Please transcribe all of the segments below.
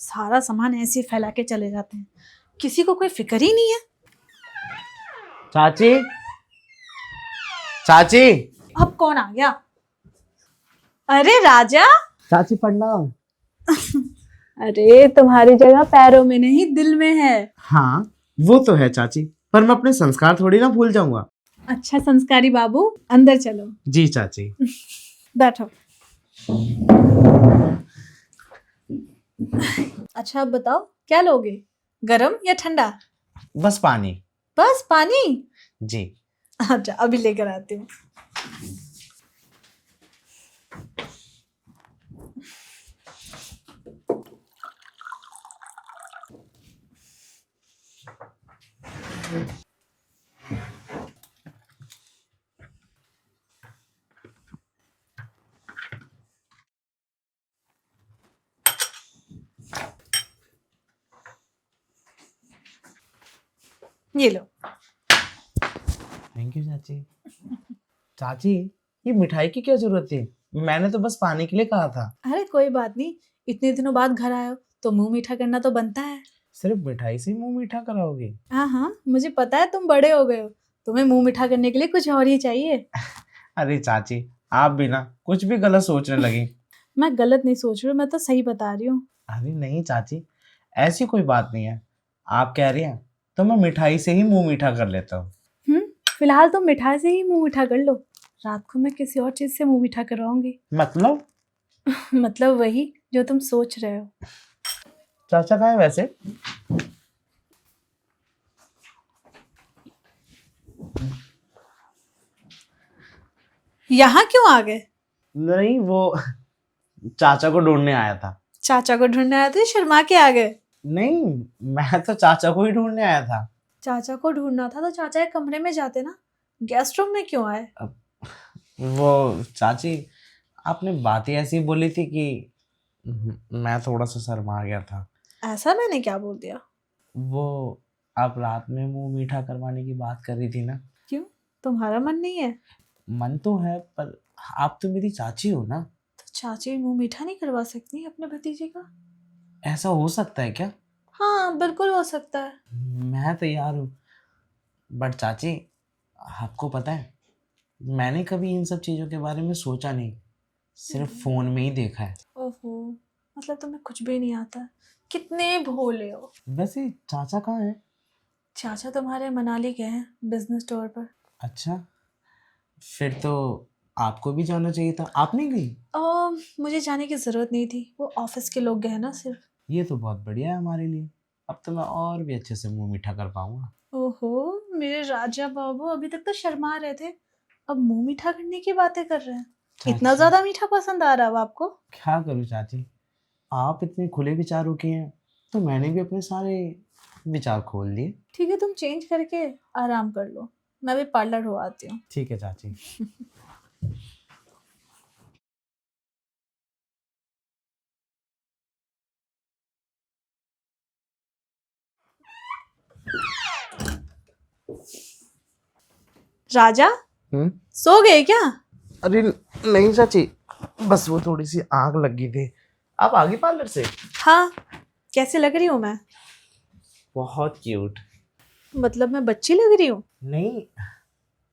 सारा सामान ऐसे ही फैला के चले जाते हैं, किसी को कोई फिक्र ही नहीं है। चाची, चाची। अब कौन आ गया? अरे राजा। चाची प्रणाम। अरे तुम्हारी जगह पैरों में नहीं दिल में है। हाँ वो तो है चाची, पर मैं अपने संस्कार थोड़ी ना भूल जाऊंगा। अच्छा संस्कारी बाबू, अंदर चलो। जी चाची। बैठो। अच्छा अब बताओ क्या लोगे, गरम या ठंडा? बस पानी। बस पानी? जी। अच्छा अभी लेकर आती हूँ। ये लो। थैंक यू चाची। चाची ये मिठाई की क्या जरूरत थी, मैंने तो बस पानी के लिए कहा था। अरे कोई बात नहीं, इतने दिनों बाद घर आए हो तो मुंह मीठा करना तो बनता है। सिर्फ मिठाई से मुंह मीठा कराओगे? हाँ हाँ, मुझे पता है तुम बड़े हो गए हो, तुम्हें मुंह मीठा करने के लिए कुछ और ही चाहिए। अरे चाची आप भी ना कुछ भी गलत सोचने लगी। मैं गलत नहीं सोच रही हूँ, मैं तो सही बता रही हूँ। अरे नहीं चाची, ऐसी कोई बात नहीं है, आप कह रही हैं तो मैं मिठाई से ही मुंह मीठा कर लेता हूँ। फिलहाल तुम मिठाई से ही मुंह मीठा कर लो, रात को मैं किसी और चीज से मुंह मीठा करवाऊंगी। मतलब? मतलब वही जो तुम सोच रहे हो। चाचा कहाँ है वैसे? यहाँ क्यों आ गए? नहीं वो चाचा को ढूंढने आया था। चाचा को ढूंढने आए थे, शर्मा के आ गए? नहीं, मैं तो चाचा को ही ढूंढने आया था। चाचा को ढूंढना था तो चाचा के कमरे में जाते ना, गेस्ट रूम में क्यों आए? वो चाची, आपने बातें ऐसी बोली थी कि मैं थोड़ा सा शर्मा गया था। ऐसा मैंने क्या बोल दिया? वो आप रात में मुंह मीठा करवाने की बात कर रही थी ना। क्यों, तुम्हारा मन नहीं है? मन तो है, पर आप तो मेरी चाची हो ना। तो चाची मुंह मीठा नहीं करवा सकती अपने भतीजे का? ऐसा हो सकता है क्या? हाँ बिल्कुल हो सकता है। मैं तैयार हूँ, बट चाची आपको पता है मैंने कभी इन सब चीज़ों के बारे में सोचा नहीं, सिर्फ फोन में ही देखा है। ओहो, मतलब तुम्हें कुछ भी नहीं आता, कितने भोले हो। वैसे चाचा कहाँ है? चाचा तुम्हारे मनाली गए हैं बिजनेस टूर पर। अच्छा, फिर तो आपको भी जाना चाहिए था, आप नहीं गई? मुझे जाने की जरूरत नहीं थी, वो ऑफिस के लोग गए ना सिर्फ। ये तो बहुत बढ़िया है हमारे लिए, अब तो मैं और भी अच्छे से मुंह मीठा कर पाऊंगा। ओहो मेरे राजा बाबू, अभी तक तो शर्मा रहे थे, अब मुंह मीठा करने की बातें कर रहे हैं। इतना चाची ज्यादा मीठा पसंद आ रहा है अब आपको? क्या करूँ चाची, आप इतने खुले विचारों के हैं तो मैंने भी अपने सारे विचार खोल दिए। ठीक है, तुम चेंज करके आराम कर लो, मैं भी पार्लर हो आती हूँ। ठीक है चाची। राजा, सो गए क्या? अरे नहीं चाची, बस वो थोड़ी सी आग लगी थी। आप आ गई पार्लर से? हाँ, कैसे लग रही हूँ मैं? बहुत क्यूट। मतलब मैं बच्ची लग रही हूँ? नहीं,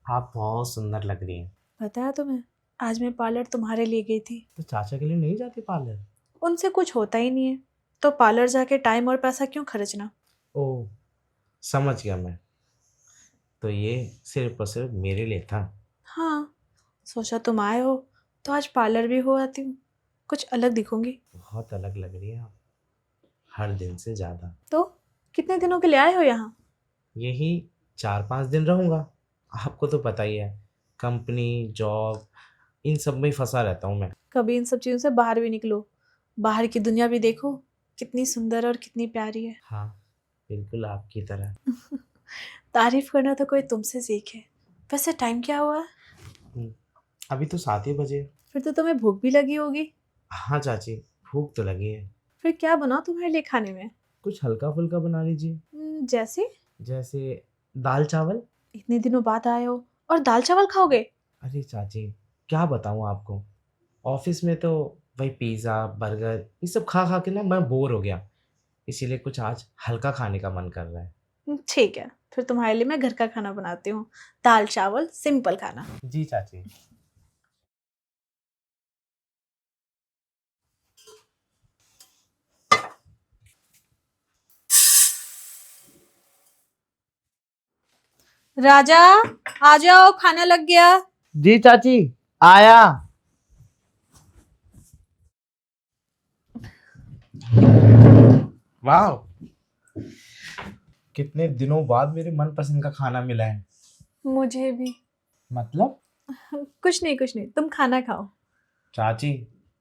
आप बहुत सुंदर लग रही हैं। पता है तुम्हें, आज मैं पार्लर तुम्हारे लिए गई थी। तो चाचा के लिए नहीं जाती पार्लर? उनसे कुछ होता ही नहीं है, तो पार्लर जाके टाइम और पैसा क्यों खर्चना। ओह, समझ गया मैं, तो ये सिर्फ और सिर्फ मेरे लिए था। हाँ, सोचा तुम आए हो तो आज पार्लर भी हो आती हूँ, कुछ अलग दिखूंगी। बहुत अलग लग रही है आप, हर दिन से ज़्यादा। तो कितने दिनों के लिए आए हो यहाँ? यही 4-5 दिन रहूँगा। आपको तो पता ही है, कंपनी जॉब इन सब में ही फंसा रहता हूँ मैं। कभी इन सब चीज़ों से बाहर भी निकलो, बाहर की दुनिया भी देखो, कितनी सुंदर और कितनी प्यारी है। हाँ, बिल्कुल आपकी तरह। तारीफ करना तो कोई तुमसे सीखे। वैसे टाइम क्या हुआ है? अभी तो 7 ही बजे। फिर तो तुम्हें भूख भी लगी होगी। हाँ चाची, भूख तो लगी है। फिर क्या बनाओ तुम्हारे लिए खाने में? कुछ हल्का फुल्का बना लीजिए। जैसे? जैसे दाल चावल। इतने दिनों बाद आए हो और दाल चावल खाओगे? अरे चाची क्या बताऊँ आपको, ऑफिस में तो वही पिज़्ज़ा बर्गर ये सब खा खा के ना मैं बोर हो गया। इसीलिए कुछ आज हल्का खाने का मन कर रहा है। ठीक है, फिर तुम्हारे लिए मैं घर का खाना बनाती हूँ। दाल चावल, सिंपल खाना। जी चाची। राजा, आ जाओ, खाना लग गया। जी चाची, आया। वाह, कितने दिनों बाद मेरे मनपसंद का खाना मिला है। मुझे भी। मतलब? कुछ नहीं, तुम खाना खाओ। चाची,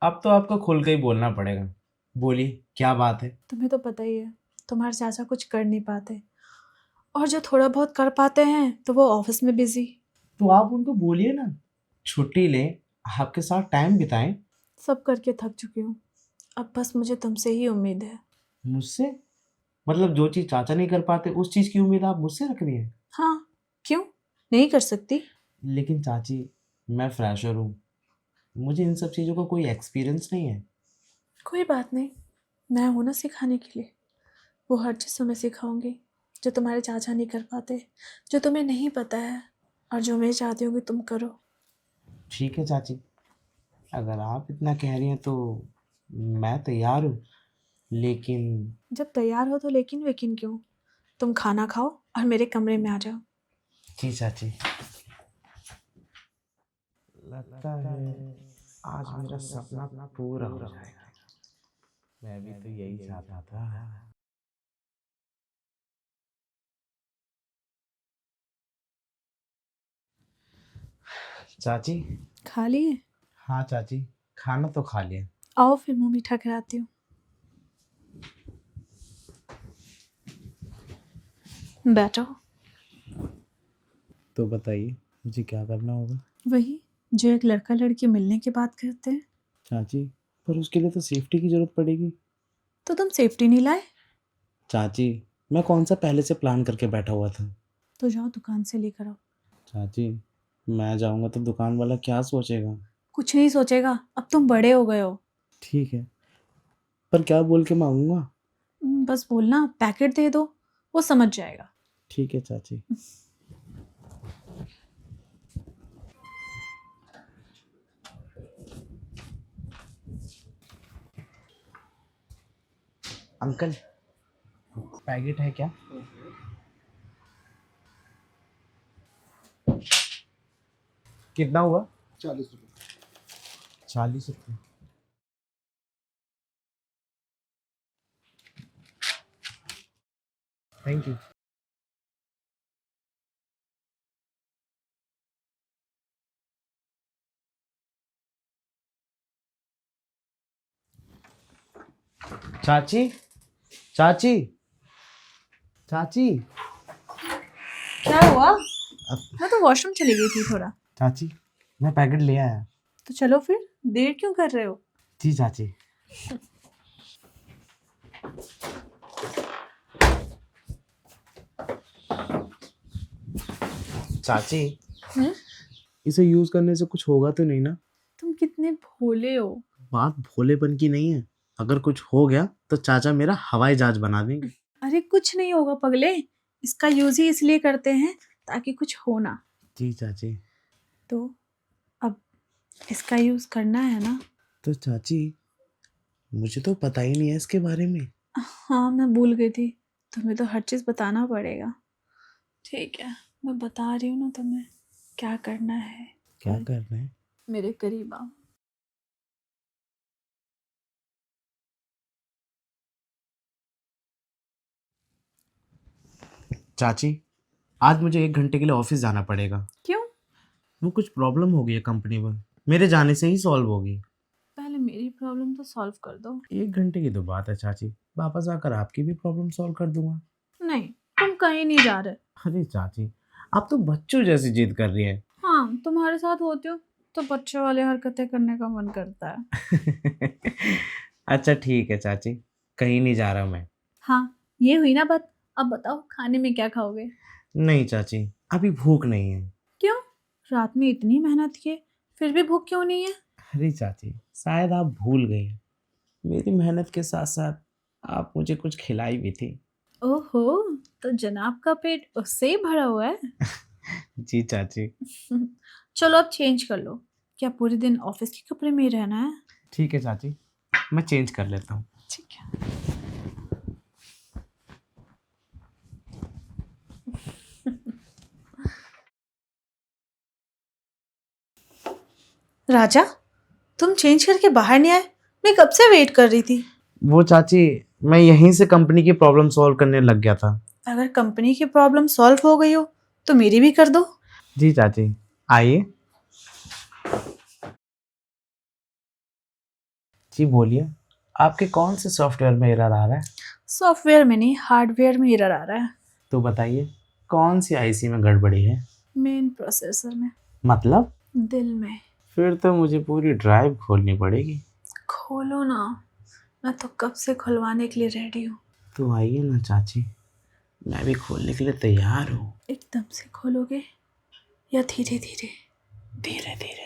अब तो आपको खुल के ही बोलना पड़ेगा। बोलिए, क्या बात है? तुम्हें तो पता ही है, तुम्हारे चाचा कुछ कर नहीं पाते, और जो थोड़ा बहुत कर पाते हैं तो वो ऑफिस में बिजी। तो आप उनको बोलिए ना, छुट्टी लें, आपके साथ टाइम बिताएं। सब करके थक चुकी हूँ, अब बस मुझे तुमसे ही उम्मीद है। मुझसे? मतलब जो चीज चाचा नहीं कर पाते उस चीज की उम्मीद आप मुझसे रख रही हैं? हाँ, क्यों नहीं कर सकती? लेकिन चाची, मैं फ्रेशर हूँ, मुझे इन सब चीजों का कोई एक्सपीरियंस नहीं है। कोई बात नहीं, मैं हूं ना सिखाने के लिए। वो हर चीज़ तुम्हें सिखाऊंगी जो तुम्हारे चाचा नहीं कर पाते, जो तुम्हें नहीं पता है, और जो मैं चाहती हूँ कि तुम करो। ठीक है चाची, अगर आप इतना कह रही हैं तो मैं तैयार हूँ, लेकिन। जब तैयार हो तो लेकिन वेकिन क्यों? तुम खाना खाओ और मेरे कमरे में आ जाओ। जी चाची। लगता है आज मेरा सपना पूरा हो जाएगा। मैं भी तो यही चाहता था। चाची। खा लिए? हाँ चाची, खाना तो खा लिया। आओ फिर मुंह मीठा कराती हूँ। बैठो। तो बताइए, मुझे क्या करना होगा? वही जो एक लड़का लड़की मिलने की बात करते हैं। चाची, पर उसके लिए तो सेफ्टी की जरूरत पड़ेगी। तो तुम सेफ्टी नहीं लाए? चाची, मैं कौन सा पहले से प्लान करके बैठा हुआ था? तो जाओ दुकान से लेकर आओ। चाची, मैं जाऊंगा तो दुकान वाला क्या सोचेगा? कुछ नहीं सोचेगा, अब तुम बड़े हो गए हो। ठीक है, पर क्या बोल के मांगूंगा? बस बोलना पैकेट दे दो, वो समझ जाएगा। ठीक है चाची। अंकल, पैकेट है क्या? कितना हुआ? 40 रुपये। 40 रुपये। Thank you. चाची, चाची, चाची। क्या हुआ? मैं तो वॉशरूम चली गई थी थोड़ा। चाची, मैं पैकेट ले आया। तो चलो फिर, देर क्यों कर रहे हो? जी चाची। चाची, हम्म? इसे यूज करने से कुछ होगा तो नहीं ना? तुम कितने भोले हो। बात भोलेपन की नहीं है, अगर कुछ हो गया तो चाचा मेरा हवाई जहाज बना देंगे। अरे कुछ नहीं होगा पगले, इसका यूज ही इसलिए करते हैं ताकि कुछ हो ना। जी चाची। तो अब इसका यूज करना है ना? तो चाची, मुझे तो पता ही नहीं है इसके बारे में। हाँ, मैं भूल गई थी, तुम्हें तो हर चीज बताना पड़ेगा। ठीक है, मैं बता रही हूँ ना तुम्हें क्या करना है। क्या करना है? मेरे करीब आओ। चाची, आज मुझे 1 घंटे के लिए ऑफिस जाना पड़ेगा। क्यों? वो कुछ प्रॉब्लम हो गई है कंपनी में, मेरे जाने से ही सॉल्व होगी। पहले मेरी प्रॉब्लम तो सॉल्व कर दो। 1 घंटे की तो बात है चाची, वापस आकर आपकी भी प्रॉब्लम सॉल्व कर दूंगा। नहीं, तुम कहीं नहीं जा रहे। अरे चाची, आप तो बच्चों जैसी जिद कर रही हैं। हाँ, तुम्हारे साथ होती हूँ तो बच्चे वाली हरकतें करने का मन करता है। अच्छा ठीक है चाची, कहीं नहीं जा रहा मैं। हाँ, ये हुई ना बात। अब बताओ खाने में क्या खाओगे? नहीं चाची, अभी भूख नहीं है। क्यों? रात में इतनी मेहनत किए फिर भी भूख क्यों नहीं है? अरे चाची, शायद आप भूल गए हैं, मेरी मेहनत के साथ साथ आप मुझे कुछ खिलाई भी थी। ओहो, तो जनाब का पेट उससे ही भरा हुआ है। जी चाची। चलो अब चेंज कर लो। क्या पूरे दिन ऑफिस के कपड़े में ही रहना है? ठीक है चाची, मैं चेंज कर लेता हूँ। ठीक है। राजा, तुम चेंज करके बाहर नहीं आए? मैं कब से वेट कर रही थी। वो चाची, मैं यहीं से कंपनी की प्रॉब्लम सॉल्व करने लग गया था। अगर कंपनी की प्रॉब्लम सॉल्व हो गई हो तो मेरी भी कर दो। जी चाची, आइए। जी बोलिए, आपके कौन से सॉफ्टवेयर में एरर आ रहा है? सॉफ्टवेयर में नहीं, हार्डवेयर में एरर आ रहा है। तो बताइए, कौन सी आईसी में गड़बड़ी है? मेन प्रोसेसर में। मतलब? दिल में। फिर तो मुझे पूरी ड्राइव खोलनी पड़ेगी। खोलो ना, मैं तो कब से खुलवाने के लिए रेडी हूँ। तो आइए ना चाची, मैं भी खोलने के लिए तैयार हूँ। एकदम से खोलोगे या धीरे धीरे? धीरे धीरे।